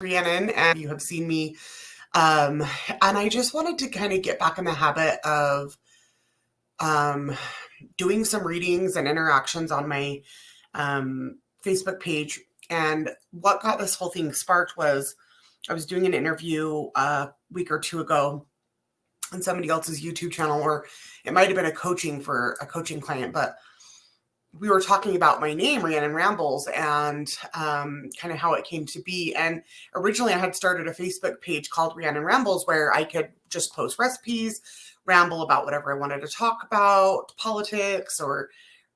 Rhiannon, and you have seen me. And I just wanted to kind of get back in the habit of doing some readings and interactions on my Facebook page. And what got this whole thing sparked was I was doing an interview a week or two ago on somebody else's YouTube channel, or it might have been a coaching client, but we were talking about my name, Rhiannon Rambles, and kind of how it came to be. And originally I had started a Facebook page called Rhiannon Rambles where I could just post recipes, ramble about whatever I wanted to talk about, politics or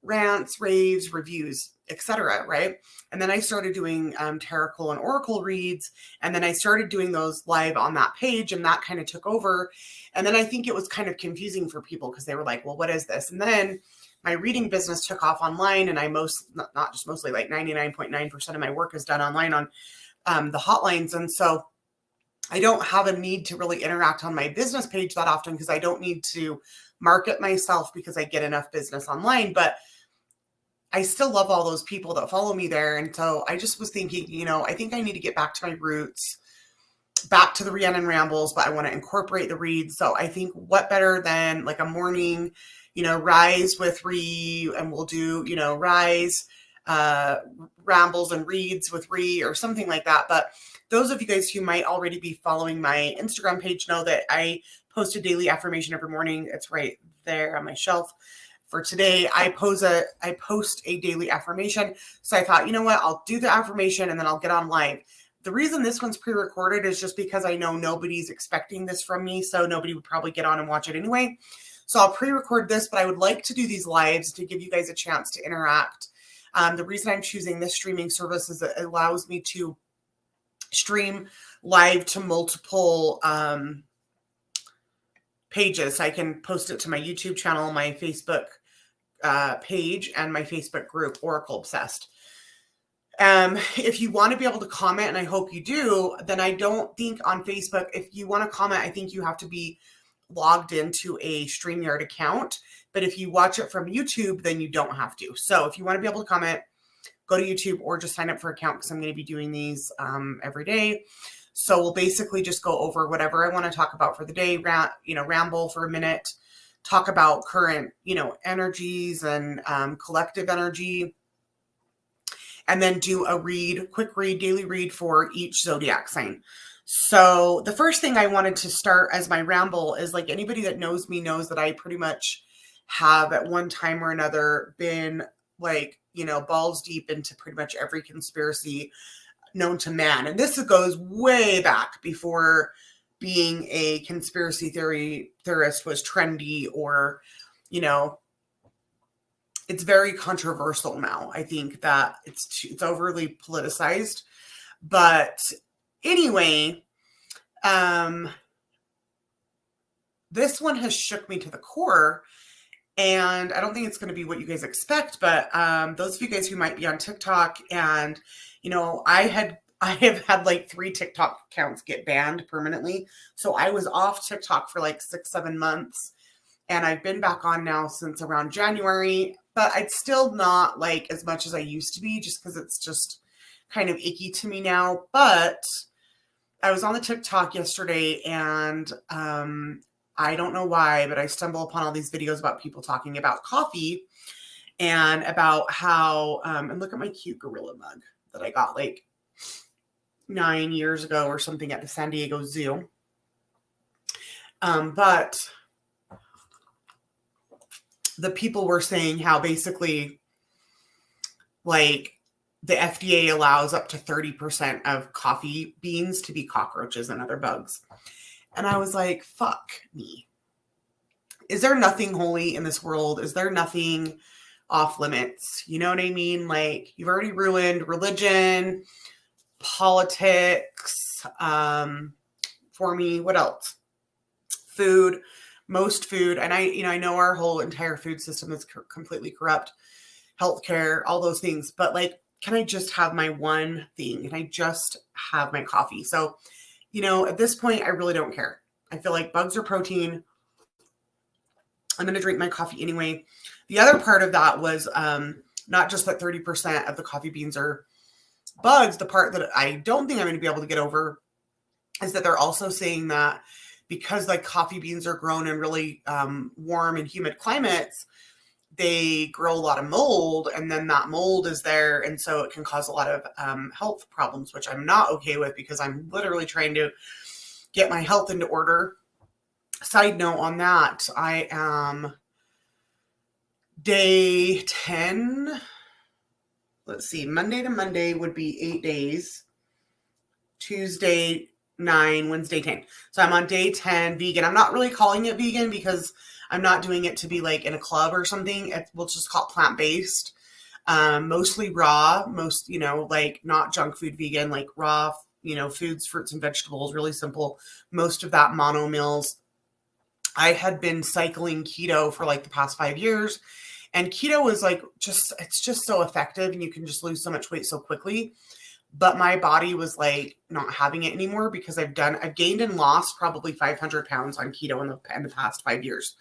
rants, raves, reviews, etc. Right. And then I started doing tarot and oracle reads. And then I started doing those live on that page, and that kind of took over. And then I think it was kind of confusing for people because they were like, well, what is this? And then my reading business took off online, and I not just mostly, like 99.9% of my work is done online on the hotlines. And so I don't have a need to really interact on my business page that often because I don't need to market myself because I get enough business online. But I still love all those people that follow me there. And so I just was thinking, I think I need to get back to my roots, back to the Rhiannon Rambles, but I want to incorporate the reads. So I think what better than like a morning rise with and we'll do, rise, rambles and reads with or something like that. But those of you guys who might already be following my Instagram page know that I post a daily affirmation every morning. It's right there on my shelf. For today, I post a daily affirmation. So I thought, you know what, I'll do the affirmation and then I'll get on live. The reason this one's pre-recorded is just because I know nobody's expecting this from me. So nobody would probably get on and watch it anyway. So I'll pre-record this, but I would like to do these lives to give you guys a chance to interact. The reason I'm choosing this streaming service is it allows me to stream live to multiple pages. I can post it to my YouTube channel, my Facebook page, and my Facebook group, Oracle Obsessed. If you want to be able to comment, and I hope you do, then I don't think on Facebook, if you want to comment, I think you have to be logged into a StreamYard account. But if you watch it from YouTube, then you don't have to. So if you want to be able to comment, go to YouTube or just sign up for an account because I'm going to be doing these every day. So we'll basically just go over whatever I want to talk about for the day, ramble for a minute, talk about current, energies and collective energy, and then do a quick read, daily read for each zodiac sign. So the first thing I wanted to start as my ramble is, like, anybody that knows me knows that I pretty much have at one time or another been like, balls deep into pretty much every conspiracy known to man. And this goes way back before being a conspiracy theorist was trendy or, it's very controversial now. I think that it's overly politicized. But anyway, this one has shook me to the core, and I don't think it's going to be what you guys expect, but those of you guys who might be on TikTok, and I have had like 3 TikTok accounts get banned permanently. So I was off TikTok for like 6-7 months, and I've been back on now since around January, but it's still not like as much as I used to be, just because it's just kind of icky to me now. But I was on the TikTok yesterday, and I don't know why, but I stumble upon all these videos about people talking about coffee and about how, and look at my cute gorilla mug that I got like 9 years ago or something at the San Diego Zoo. But the people were saying how basically, like, the FDA allows up to 30% of coffee beans to be cockroaches and other bugs. And I was like, fuck me. Is there nothing holy in this world? Is there nothing off limits? You know what I mean? Like, you've already ruined religion, politics, for me. What else? Food, most food. And I know our whole entire food system is completely corrupt. Healthcare, all those things. But, like, can I just have my one thing? Can I just have my coffee? So, at this point, I really don't care. I feel like bugs are protein. I'm going to drink my coffee anyway. The other part of that was not just that 30% of the coffee beans are bugs, the part that I don't think I'm going to be able to get over is that they're also saying that because like coffee beans are grown in really warm and humid climates, they grow a lot of mold, and then that mold is there. And so it can cause a lot of health problems, which I'm not okay with because I'm literally trying to get my health into order. Side note on that, I am day 10. Let's see, Monday to Monday would be 8 days. Tuesday, 9, Wednesday, 10. So I'm on day 10 vegan. I'm not really calling it vegan because I'm not doing it to be like in a club or something. We'll just call it plant-based. Mostly raw, like not junk food vegan, like raw, foods, fruits and vegetables, really simple. Most of that mono meals. I had been cycling keto for like the past 5 years, and keto is like it's just so effective, and you can just lose so much weight so quickly. But my body was like not having it anymore because I've gained and lost probably 500 pounds on keto in the past 5 years.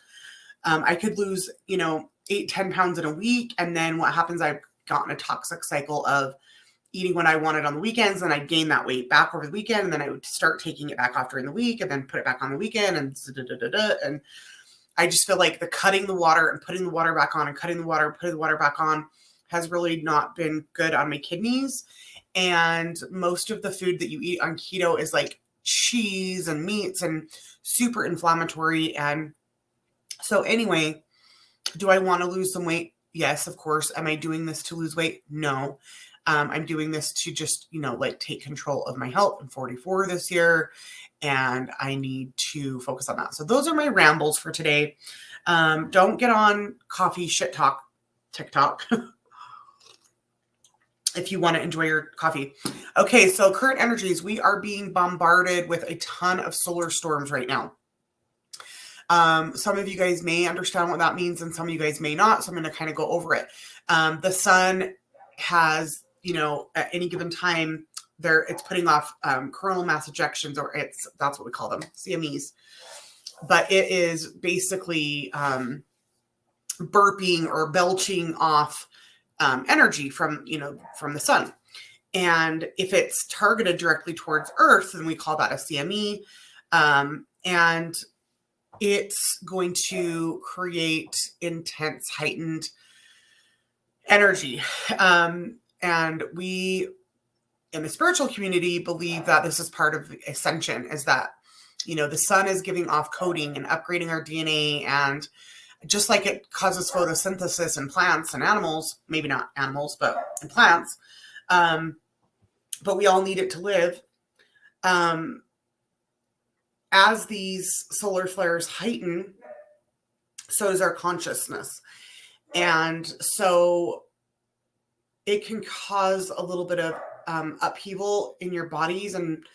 I could lose, 8-10 pounds in a week. And then what happens, I've gotten a toxic cycle of eating what I wanted on the weekends, and I'd gain that weight back over the weekend, and then I would start taking it back off during the week and then put it back on the weekend, and I just feel like the cutting the water and putting the water back on and cutting the water and putting the water back on has really not been good on my kidneys. And most of the food that you eat on keto is like cheese and meats and super inflammatory. And so anyway, do I want to lose some weight? Yes, of course. Am I doing this to lose weight? No. I'm doing this to just, take control of my health. I'm 44 this year, and I need to focus on that. So those are my rambles for today. Don't get on coffee shit talk TikTok if you want to enjoy your coffee. Okay, so current energies, we are being bombarded with a ton of solar storms right now. Some of you guys may understand what that means, and some of you guys may not. So I'm going to kind of go over it. The sun has, at any given time, it's putting off coronal mass ejections, or that's what we call them, CMEs. But it is basically burping or belching off energy from the sun. And if it's targeted directly towards Earth, then we call that a CME. And it's going to create intense, heightened energy. And we, in the spiritual community, believe that this is part of ascension, is that, the sun is giving off coding and upgrading our DNA. And just like it causes photosynthesis in plants and animals, maybe not animals, but in plants, but we all need it to live. As these solar flares heighten, so does our consciousness. And so it can cause a little bit of upheaval in your bodies, and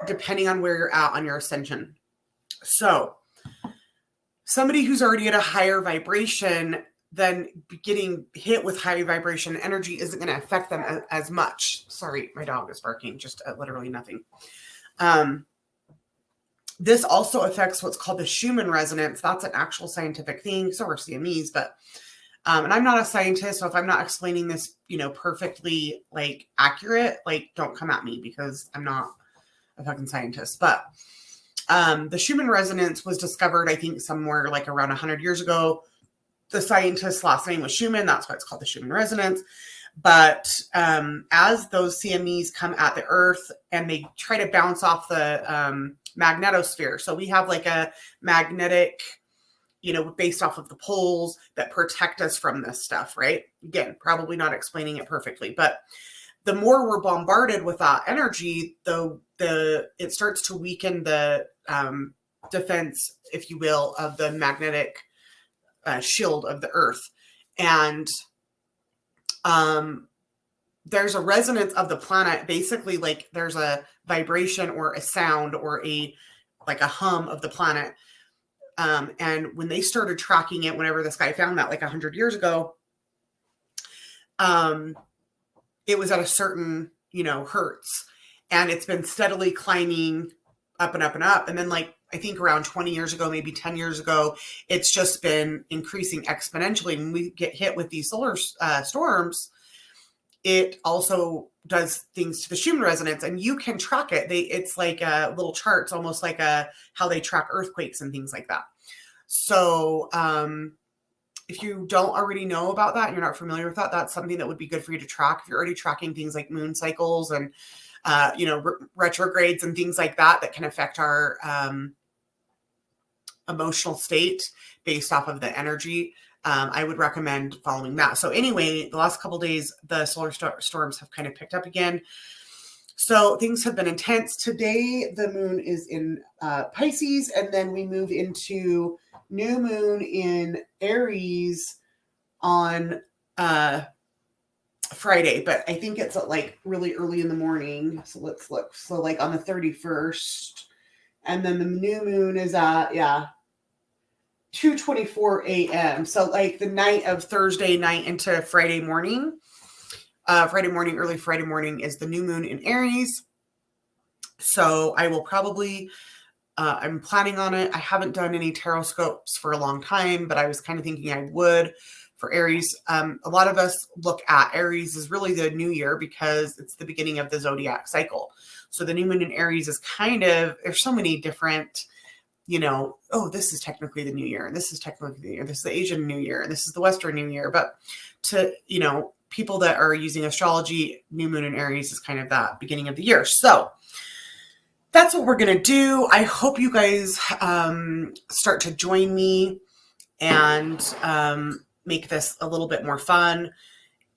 depending on where you're at on your ascension. So somebody who's already at a higher vibration, then getting hit with high vibration energy isn't going to affect them as much. Sorry, my dog is barking, just literally nothing. This also affects what's called the Schumann Resonance. That's an actual scientific thing. So are CMEs, but and I'm not a scientist, so if I'm not explaining this, perfectly accurate, don't come at me, because I'm not a fucking scientist. But the Schumann Resonance was discovered, I think, somewhere around 100 years ago. The scientist's last name was Schumann. That's why it's called the Schumann Resonance. But as those CMEs come at the Earth and they try to bounce off the magnetosphere, so we have a magnetic, based off of the poles that protect us from this stuff, right? Again, probably not explaining it perfectly, but the more we're bombarded with that energy, it starts to weaken the defense, if you will, of the magnetic shield of the Earth. And there's a resonance of the planet. Basically, there's a vibration or a sound or a hum of the planet. And when they started tracking it, whenever this guy found that 100 years ago, it was at a certain, hertz, and it's been steadily climbing up and up and up. And then I think around 20 years ago, maybe 10 years ago, it's just been increasing exponentially. When we get hit with these solar storms, it also does things to the Schumann resonance, and you can track it. It's like a little chart. It's almost like how they track earthquakes and things like that. So if you don't already know about that and you're not familiar with that, that's something that would be good for you to track. If you're already tracking things like moon cycles and retrogrades and things like that can affect our emotional state based off of the energy, I would recommend following that. So anyway, the last couple of days, the solar storms have kind of picked up again. So things have been intense. Today, the moon is in Pisces, and then we move into new moon in Aries on Friday, but I think it's like really early in the morning. So let's look. So like on the 31st, and then the new moon is at 2:24 a.m. So like the night of Thursday night into Friday morning. Early Friday morning is the new moon in Aries. So I will probably, I'm planning on it. I haven't done any tarot scopes for a long time, but I was kind of thinking I would for Aries. A lot of us look at Aries as really the new year because it's the beginning of the zodiac cycle. So the new moon in Aries is there's so many different, this is technically the new year, and this is technically the new year. This is the Asian new year, and this is the Western new year. But to, people that are using astrology, new moon in Aries is kind of that beginning of the year. So that's what we're going to do. I hope you guys start to join me and make this a little bit more fun.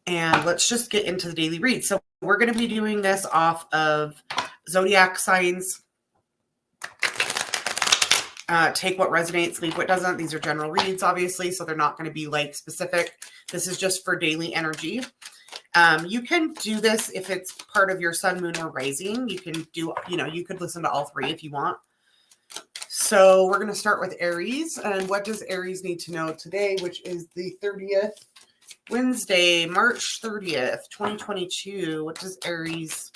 And let's just get into the daily read. So we're going to be doing this off of zodiac signs. Take what resonates, leave what doesn't. These are general reads, obviously, so they're not going to be like specific. This is just for daily energy. You can do this if it's part of your sun, moon, or rising. You can do, you could listen to all three if you want. So we're going to start with Aries. And what does Aries need to know today, which is the 30th, Wednesday, March 30th, 2022. What does Aries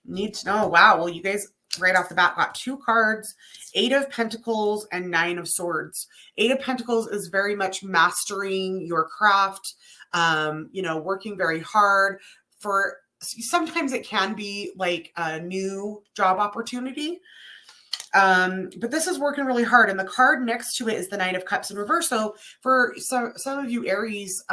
need to know? Wow. Well, you guys right off the bat got two cards, 8 of Pentacles and 9 of Swords. 8 of Pentacles is very much mastering your craft, working very hard for, sometimes it can be like a new job opportunity. But this is working really hard. And the card next to it is the Knight of Cups in reverse. So for some of you Aries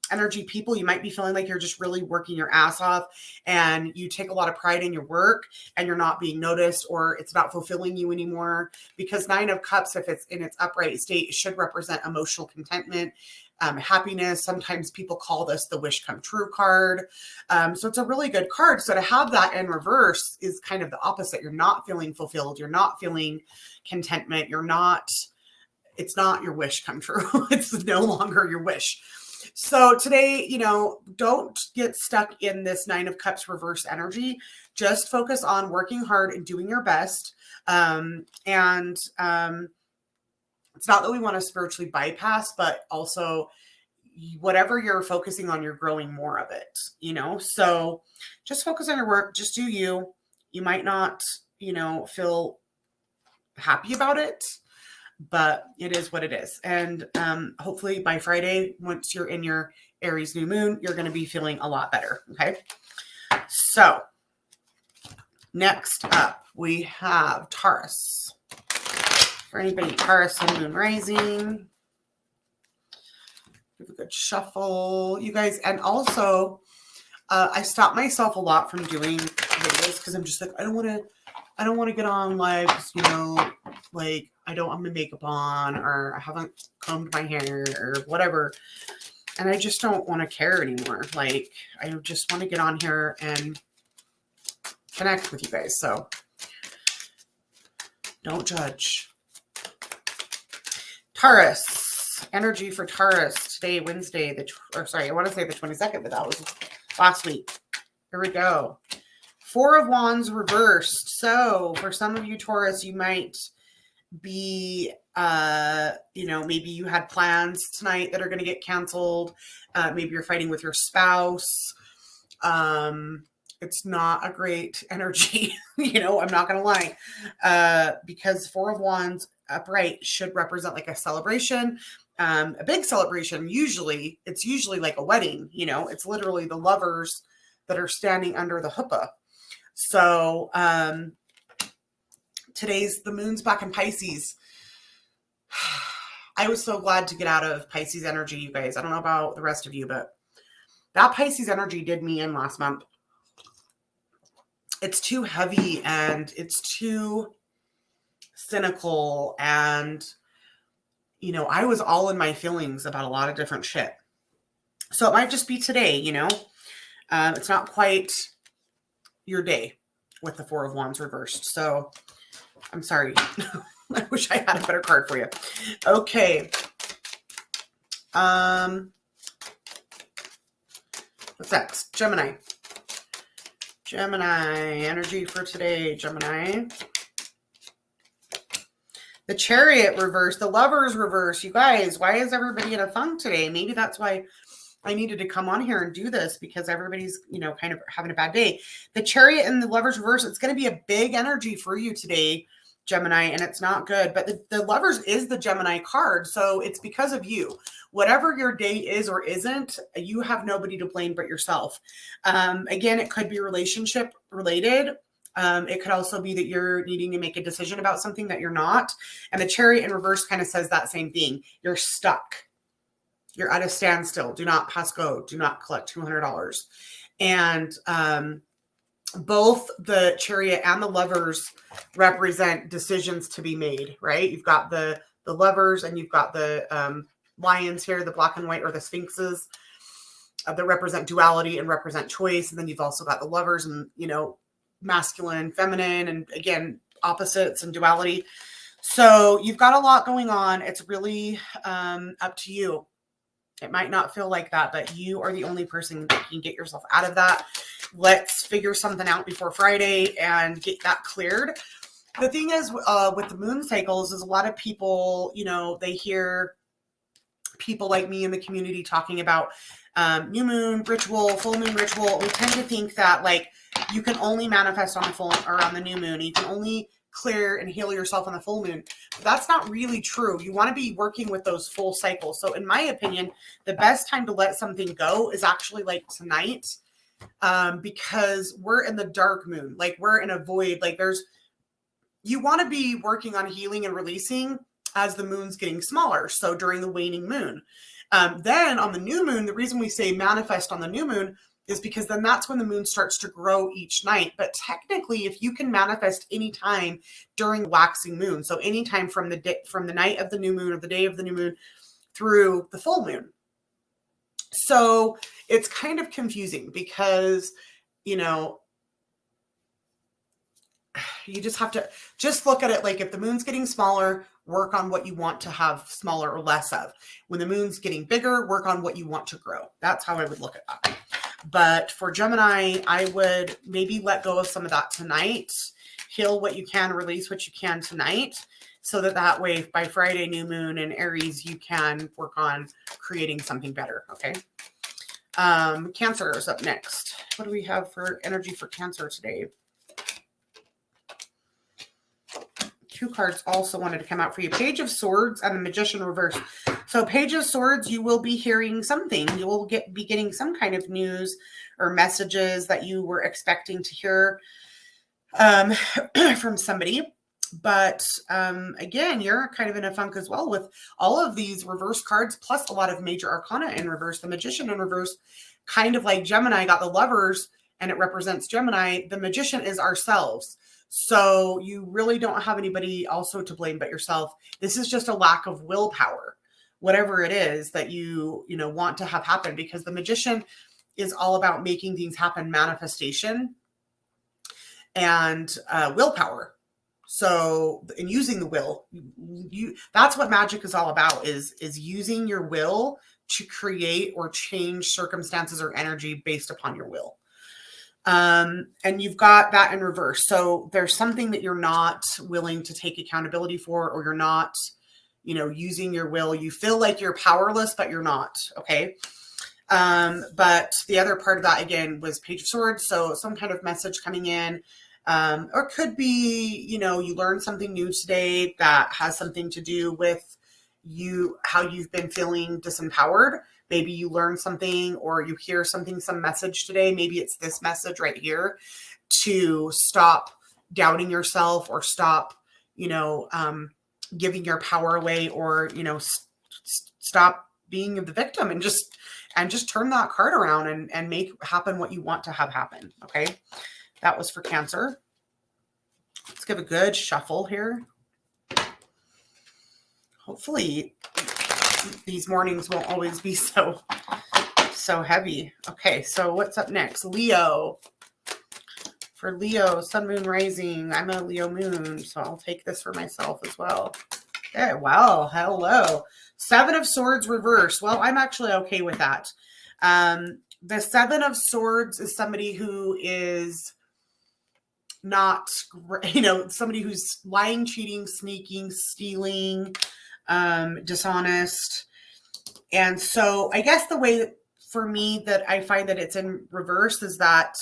energy people, you might be feeling like you're just really working your ass off and you take a lot of pride in your work and you're not being noticed, or it's not fulfilling you anymore, because 9 of Cups, if it's in its upright state, should represent emotional contentment, happiness. Sometimes people call this the wish come true card. So it's a really good card. So to have that in reverse is kind of the opposite. You're not feeling fulfilled. You're not feeling contentment. It's not your wish come true. It's no longer your wish. So today, don't get stuck in this 9 of Cups reverse energy. Just focus on working hard and doing your best. It's not that we want to spiritually bypass, but also whatever you're focusing on, you're growing more of it, So just focus on your work. Just do you. You might not, feel happy about it, but it is what it is. And hopefully by Friday, once you're in your Aries new moon, you're going to be feeling a lot better. Okay. So next up, we have Taurus. For anybody, Taurus, sun, moon, rising. Give a good shuffle, you guys. And also, I stop myself a lot from doing videos because I'm just like, I don't want to get on live, like I don't have my makeup on, or I haven't combed my hair or whatever. And I just don't want to care anymore. Like, I just want to get on here and connect with you guys. So don't judge. Taurus, energy for Taurus today, Wednesday, I want to say the 22nd, but that was last week. Here we go. 4 of Wands reversed. So for some of you Taurus, you might be, maybe you had plans tonight that are going to get canceled. Maybe you're fighting with your spouse. It's not a great energy, I'm not going to lie, because 4 of Wands upright should represent like a celebration, a big celebration. It's usually like a wedding, it's literally the lovers that are standing under the chuppah. So today's the moon's back in Pisces. I was so glad to get out of Pisces energy, you guys. I don't know about the rest of you, but that Pisces energy did me in last month. It's too heavy and it's too cynical. And, you know, I was all in my feelings about a lot of different shit. So it might just be today, you know. It's not quite your day with the Four of Wands reversed. So I'm sorry. I wish I had a better card for you. Okay. What's next? Gemini. Gemini. Energy for today, Gemini. The Chariot reverse. The Lovers reverse. You guys, why is everybody in a funk today? Maybe that's why I needed to come on here and do this, because everybody's, you know, kind of having a bad day. The Chariot and the Lovers reverse, it's going to be a big energy for you today, Gemini, and it's not good. But the Lovers is the Gemini card, so it's because of you. Whatever your day is or isn't, you have nobody to blame but yourself. Again, it could be relationship related. It could also be that you're needing to make a decision about something that you're not. And the Chariot in reverse kind of says that same thing. You're stuck. You're at a standstill. Do not pass go. Do not collect $200. And both the Chariot and the Lovers represent decisions to be made, right? You've got the Lovers and you've got the lions here, the black and white, or the sphinxes that represent duality and represent choice. And then you've also got the Lovers and, you know, masculine, feminine, and again, opposites and duality. So you've got a lot going on. It's really up to you. It might not feel like that, but you are the only person that can get yourself out of that. Let's figure something out before Friday and get that cleared. The thing is, with the moon cycles is a lot of people, you know, they hear people like me in the community talking about new moon ritual, full moon ritual. We tend to think that like you can only manifest on the full or on the new moon. You can only clear and heal yourself on the full moon. But that's not really true. You want to be working with those full cycles. So in my opinion, the best time to let something go is actually like tonight, because we're in the dark moon. Like we're in a void. Like you want to be working on healing and releasing as the moon's getting smaller. So during the waning moon, then on the new moon, the reason we say manifest on the new moon is because then that's when the moon starts to grow each night. But technically, if you can manifest any time during the waxing moon, so anytime from the night of the new moon or the day of the new moon through the full moon. So it's kind of confusing because, you know, you just have to just look at it like if the moon's getting smaller, work on what you want to have smaller or less of. When the moon's getting bigger, work on what you want to grow. That's how I would look at that. But for Gemini, I would maybe let go of some of that tonight, heal what you can, release what you can tonight, so that way by Friday, new moon and Aries, you can work on creating something better. Okay. Cancer is up next. What do we have for energy for Cancer today? Two cards also wanted to come out for you. Page of Swords and the Magician reverse. So Page of Swords, you will be hearing something. You will be getting some kind of news or messages that you were expecting to hear from somebody. But again, you're kind of in a funk as well with all of these reverse cards, plus a lot of major arcana in reverse. The Magician in reverse, kind of like Gemini, got the Lovers and it represents Gemini. The Magician is ourselves. So you really don't have anybody also to blame but yourself. This is just a lack of willpower, whatever it is that you want to have happen, because the Magician is all about making things happen, manifestation and willpower. So, and using the will, that's what magic is all about, is using your will to create or change circumstances or energy based upon your will. And you've got that in reverse. So there's something that you're not willing to take accountability for, or you're not, using your will. You feel like you're powerless, but you're not. Okay. But the other part of that again was Page of Swords. So some kind of message coming in, or it could be, you learn something new today that has something to do with how you've been feeling disempowered. maybe you learn something or you hear something, some message today. Maybe it's this message right here to stop doubting yourself or stop, giving your power away, or, stop being the victim and just turn that card around and make happen what you want to have happen. Okay. That was for Cancer. Let's give a good shuffle here. Hopefully these mornings won't always be so heavy. Okay. So what's up next? Leo. For Leo, sun, moon, rising. I'm a Leo moon, so I'll take this for myself as well. Okay, well, hello. 7 of Swords reverse. Well, I'm actually okay with that. The 7 of Swords is somebody who is not, somebody who's lying, cheating, sneaking, stealing, dishonest. And so I guess the way for me that I find that it's in reverse is that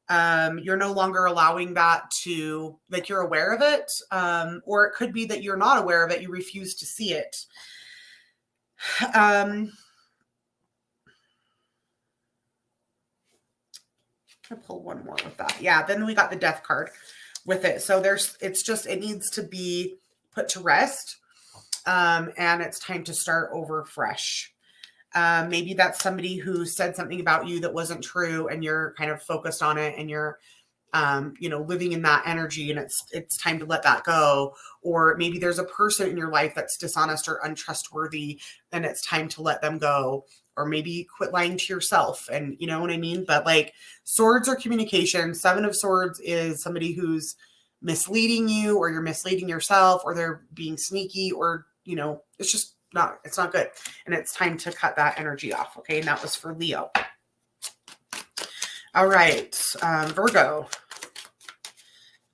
you're no longer allowing that to, like, you're aware of it. Or it could be that you're not aware of it. You refuse to see it. I'll pull one more with that. Yeah. Then we got the Death card with it. So it needs to be put to rest. And it's time to start over fresh. Maybe that's somebody who said something about you that wasn't true, and you're kind of focused on it, and you're, living in that energy, and it's time to let that go. Or maybe there's a person in your life that's dishonest or untrustworthy, and it's time to let them go. Or maybe quit lying to yourself, and you know what I mean? But like, Swords are communication. 7 of Swords is somebody who's misleading you, or you're misleading yourself, or they're being sneaky, or, it's not good. And it's time to cut that energy off. Okay. And that was for Leo. All right. Virgo.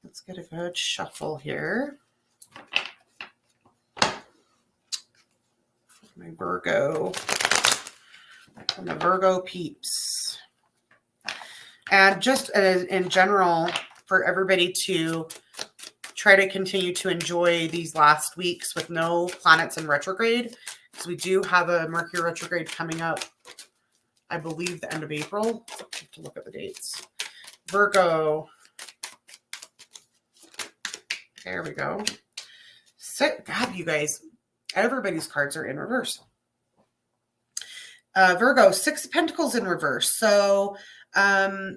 Let's get a good shuffle here. My Virgo. From the Virgo peeps. And just in general, for everybody to try to continue to enjoy these last weeks with no planets in retrograde, because we do have a Mercury retrograde coming up, I believe the end of April. I have to look at the dates. Virgo. There we go. God, you guys, everybody's cards are in reverse. Virgo, 6 of Pentacles in reverse. So, why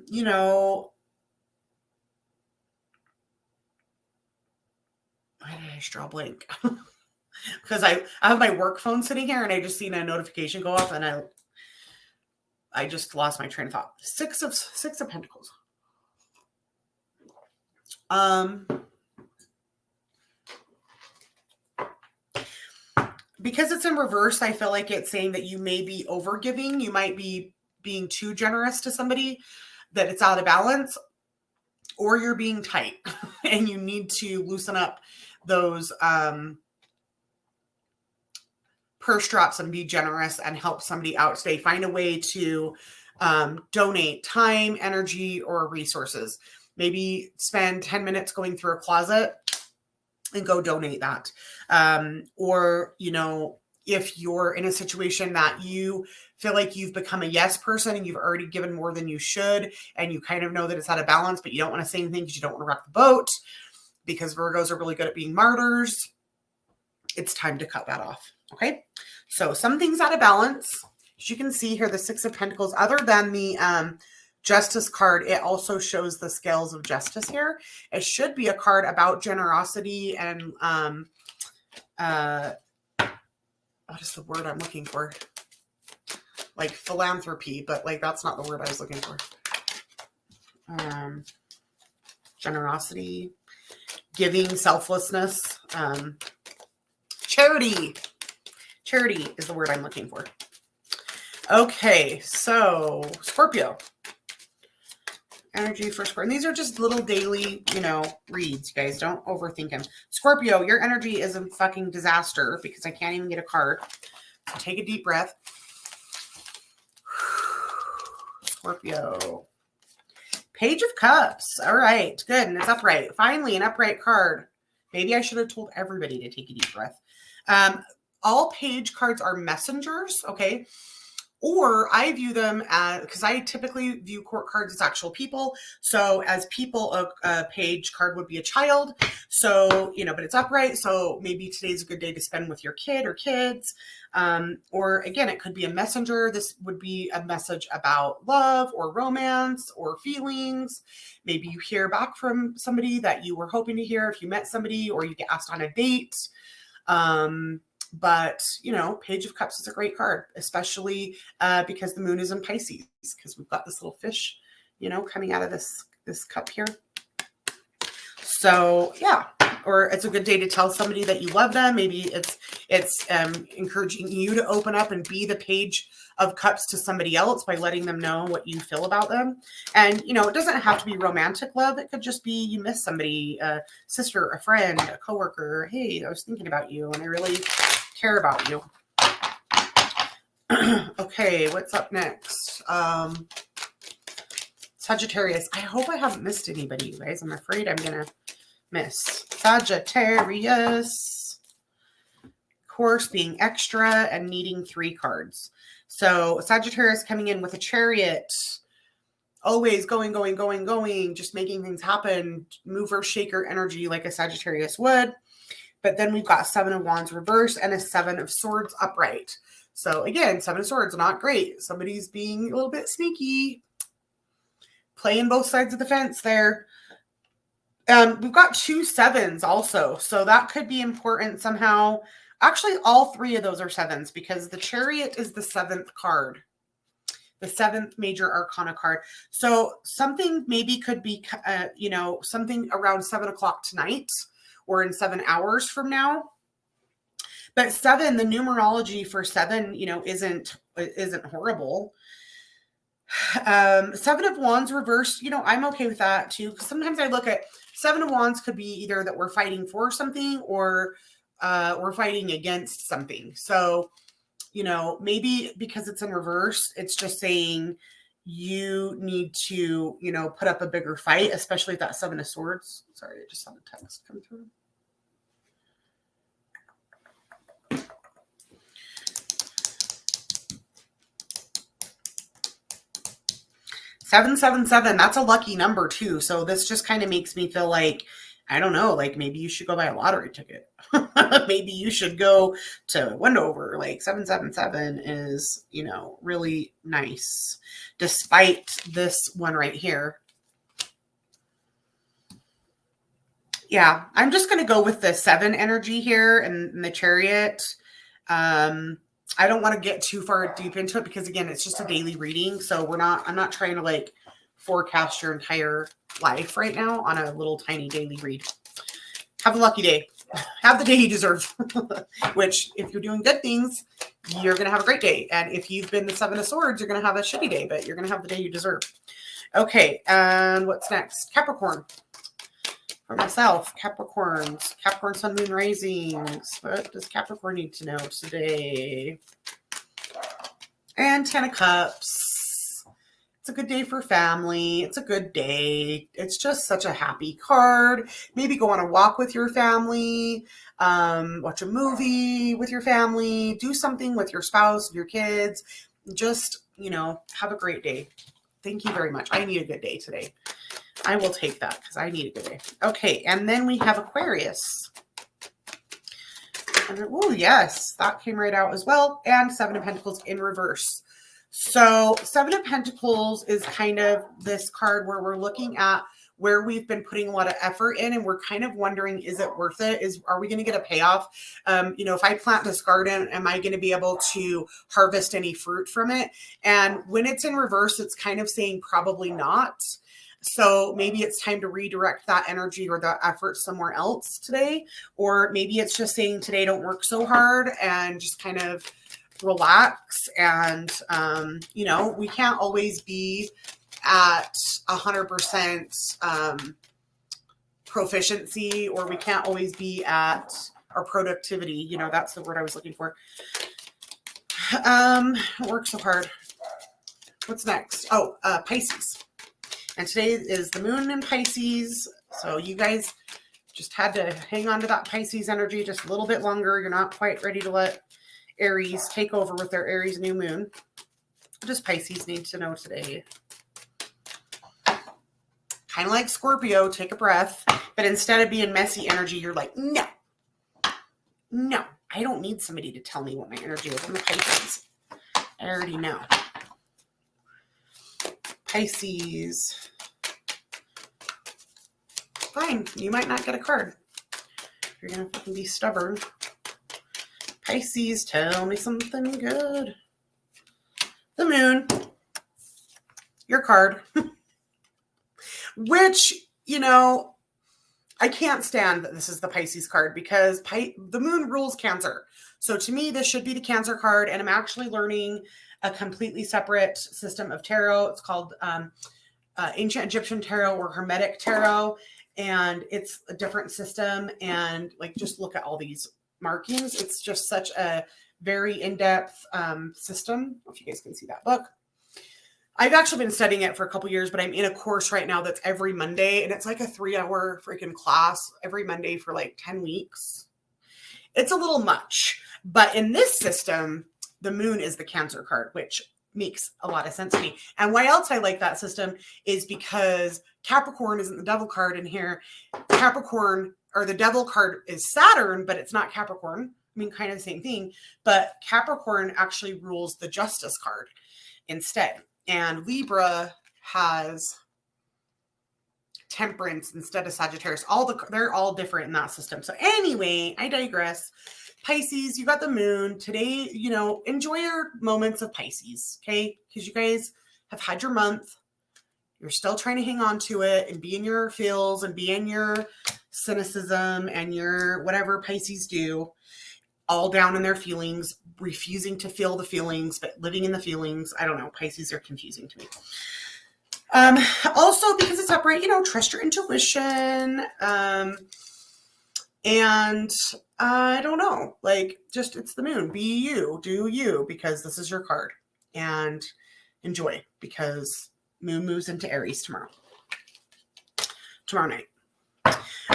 did I draw a blank? Because I have my work phone sitting here, and I just seen a notification go off, and I just lost my train of thought. 6 of Pentacles. Because it's in reverse, I feel like it's saying that you may be overgiving. You might be being too generous to somebody, that it's out of balance, or you're being tight and you need to loosen up those purse straps and be generous and help somebody out today. Find a way to donate time, energy, or resources. Maybe spend 10 minutes going through a closet and go donate that. Or, if you're in a situation that you feel like you've become a yes person and you've already given more than you should, and you kind of know that it's out of balance, but you don't want to say anything because you don't want to rock the boat, because Virgos are really good at being martyrs, it's time to cut that off. Okay. So something's out of balance. As you can see here, the 6 of Pentacles, other than the Justice card, it also shows the scales of justice here. It should be a card about generosity and what is the word I'm looking for? Like philanthropy, but like that's not the word I was looking for. Generosity, giving, selflessness, charity. Charity is the word I'm looking for. Okay, so Scorpio. Energy for Scorpio. And these are just little daily, reads, you guys. Don't overthink them. Scorpio, your energy is a fucking disaster because I can't even get a card. So take a deep breath. Scorpio. Page of Cups. All right, good. And it's upright. Finally, an upright card. Maybe I should have told everybody to take a deep breath. All page cards are messengers, okay? Or I view them as, because I typically view court cards as actual people. So as people, a page card would be a child. So, but it's upright. So maybe today's a good day to spend with your kid or kids. Or again, it could be a messenger. This would be a message about love or romance or feelings. Maybe you hear back from somebody that you were hoping to hear if you met somebody, or you get asked on a date. But, Page of Cups is a great card, especially because the moon is in Pisces, because we've got this little fish, coming out of this cup here. So, yeah. Or it's a good day to tell somebody that you love them. Maybe it's encouraging you to open up and be the Page of Cups to somebody else by letting them know what you feel about them. And, it doesn't have to be romantic love. It could just be you miss somebody, a sister, a friend, a coworker. Hey, I was thinking about you and I really care about you. Okay, what's up next? Sagittarius. I hope I haven't missed anybody, you guys. I'm afraid I'm going to miss. Sagittarius. Of course, being extra and needing 3 cards. So Sagittarius coming in with a Chariot. Always going, just making things happen. Mover, shaker energy like a Sagittarius would. But then we've got 7 of Wands reverse and a 7 of Swords upright. So again, 7 of Swords, not great. Somebody's being a little bit sneaky. Playing both sides of the fence there. We've got 2 7s also. So that could be important somehow. Actually, all 3 of those are 7s because the Chariot is the 7th card. The 7th major arcana card. So something maybe could be, something around 7 o'clock tonight or in 7 hours from now. But 7, the numerology for 7, isn't horrible. 7 of Wands reversed, I'm okay with that too. Because sometimes I look at 7 of Wands could be either that we're fighting for something or we're fighting against something. So, maybe because it's in reverse, it's just saying you need to, put up a bigger fight, especially if that 7 of Swords. Sorry, I just saw the text come through. Seven, 7. That's a lucky number too. So this just kind of makes me feel like, I don't know, like maybe you should go buy a lottery ticket. Maybe you should go to Wendover. Like 777 is, really nice, despite this one right here. Yeah, I'm just going to go with the 7 energy here and the Chariot. I don't want to get too far deep into it because again, it's just a daily reading. So I'm not trying to like forecast your entire life right now on a little tiny daily read. Have a lucky day. Have the day you deserve, which if you're doing good things, you're going to have a great day. And if you've been the 7 of Swords, you're going to have a shitty day, but you're going to have the day you deserve. Okay. And what's next? Capricorn. For myself, Capricorn Sun, Moon, Risings. What does Capricorn need to know today? And 10 of Cups. It's a good day for family. It's a good day. It's just such a happy card. Maybe go on a walk with your family. Watch a movie with your family. Do something with your spouse, your kids. Just, have a great day. Thank you very much. I need a good day today. I will take that because I need a good day. Okay, and then we have Aquarius. Oh, yes, that came right out as well. And 7 of Pentacles in reverse. So 7 of Pentacles is kind of this card where we're looking at where we've been putting a lot of effort in and we're kind of wondering, is it worth it? Are we going to get a payoff? If I plant this garden, am I going to be able to harvest any fruit from it? And when it's in reverse, it's kind of saying probably not. So maybe it's time to redirect that energy or that effort somewhere else today. Or maybe it's just saying today don't work so hard and just kind of relax. And, we can't always be at 100% proficiency, or we can't always be at our productivity. That's the word I was looking for. Work so hard. What's next? Oh, Pisces. And today is the moon in Pisces. So you guys just had to hang on to that Pisces energy just a little bit longer. You're not quite ready to let Aries take over with their Aries new moon. What does Pisces need to know today? Kind of like Scorpio, take a breath. But instead of being messy energy, you're like, no, I don't need somebody to tell me what my energy is. I'm the Pisces. I already know. Pisces. Fine, you might not get a card. You're going to fucking be stubborn. Pisces, tell me something good. The moon. Your card. Which, you know, I can't stand that this is the Pisces card because the moon rules Cancer. So to me, this should be the Cancer card. And I'm actually learning a completely separate system of tarot. It's called Ancient Egyptian Tarot or Hermetic Tarot. And it's a different system. And like, just look at all these markings. It's just such a very in-depth system. I don't know if you guys can see that book. I've actually been studying it for a couple years, but I'm in a course right now that's every Monday, and it's like a 3-hour freaking class every Monday for like 10 weeks. It's a little much, but in this system, the moon is the Cancer card, which makes a lot of sense to me. And why else I like that system is because Capricorn isn't the devil card in here. Capricorn, or the devil card, is Saturn, but it's not Capricorn. I mean, kind of the same thing, but Capricorn actually rules the Justice card instead. And Libra has Temperance instead of Sagittarius. They're all different in that system. So anyway, I digress. Pisces, you got the moon. Today, you know, enjoy your moments of Pisces, okay? Because you guys have had your month. You're still trying to hang on to it and be in your feels and be in your cynicism and your whatever Pisces do. All down in their feelings, refusing to feel the feelings, but living in the feelings. I don't know. Pisces are confusing to me. Also, because it's upright, you know, trust your intuition. And I don't know, like, just, it's the moon. Be you, do you, because this is your card. And enjoy, because moon moves into Aries tomorrow night.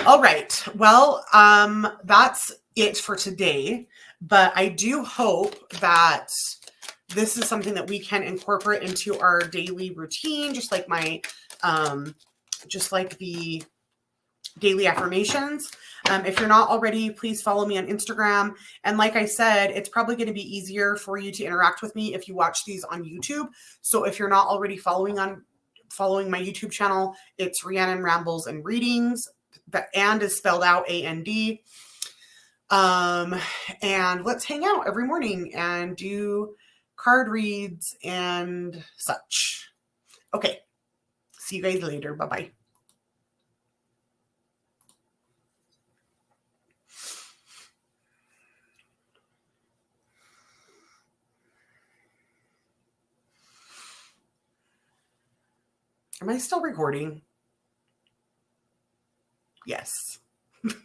All right. Well, that's it for today, but I do hope that this is something that we can incorporate into our daily routine, just like the daily affirmations. If you're not already, please follow me on Instagram. And like I said, it's probably going to be easier for you to interact with me if you watch these on YouTube. So if you're not already following my YouTube channel, it's Rhiannon Rambles and Readings. The and is spelled out A-N-D. And let's hang out every morning and do card reads and such. Okay. See you guys later. Bye-bye. Am I still recording? Yes.